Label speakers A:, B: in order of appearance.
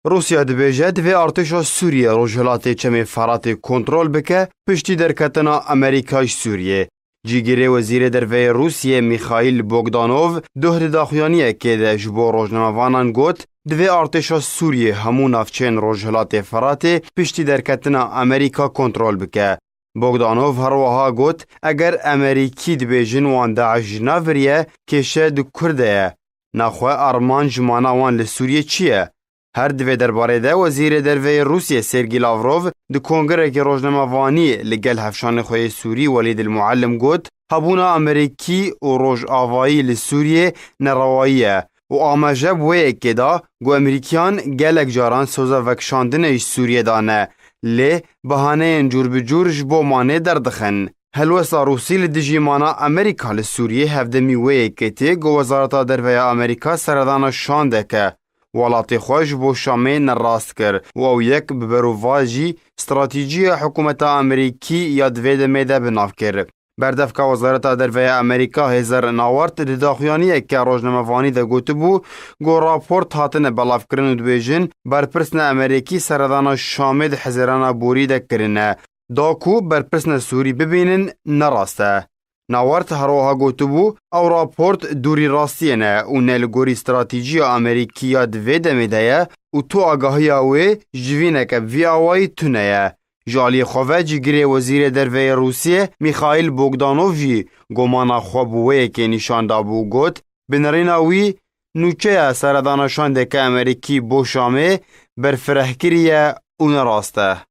A: روسیا دبیجه دوی ارتشا سوریه روجهلاتی چمی فراتی کنترل بکه پشتی درکتنا امریکاش سوریه. جیگیری وزیر دروی روسیه میخائیل بوگدانوف دوهر داخویانیه که ده جبو روجنموانان گوت دوی ارتشا سوریه همون افچین روجهلاتی فراتی پشتی درکتنا امریکا کنترل بکه. بوگدانوف هر وها گوت اگر امریکی دبیجن وان داعش ناوریه کشه دو کرده نخواه ارمان جمانا وان لسوریه چیه؟ هر دوی درباره ده وزیر دروی روسیه سرگی لاوروف دو کنگره که روزنامه‌وانی لگل هفشان خوی سوری ولید المعلم گوت هبونا امریکی و روج آوایی لسوریه نرواییه و آمجه بوی اکیدا گو امریکیان گلک جاران سوزا وکشاندن ایش سوریه دانه لی بهانه انجور بجور جبو مانه دردخن. هلوسا روسی لدیجیمانا امریکا لسوریه هفدمی وی اکیتی گو وزارتا دروی امریکا سردانا شانده که ولاتی خوش بو شامه نراست کر و او یک ببرواجی استراتیجی حکومت امریکی یاد وید میده بناف کر. بردفکا وزارت دروی امریکا هزار ناورت داخویانیه که روزنامه‌وانی ده گوته بو گو راپورت هاتن بلاف کرن و دویجن برپرسن امریکی سردانا شامه ده حزیرانا بوری ده کرنه داکو برپرسن سوری ببینن نراسته. ناورت هروها گوته بو او راپورت دوری راستیه نه و نلگوری استراتیجی امریکیا دوی دمیده و تو آگاهی اوی جوینه که وی آوائی تونه. جالی خواه جگری وزیر دروی روسیه میخائیل بوگدانوف گمانا خواب وی که نشان دابو گوت بنرین اوی نوچه سردانشان ده که امریکی بو شامه برفرهکریه اون راسته.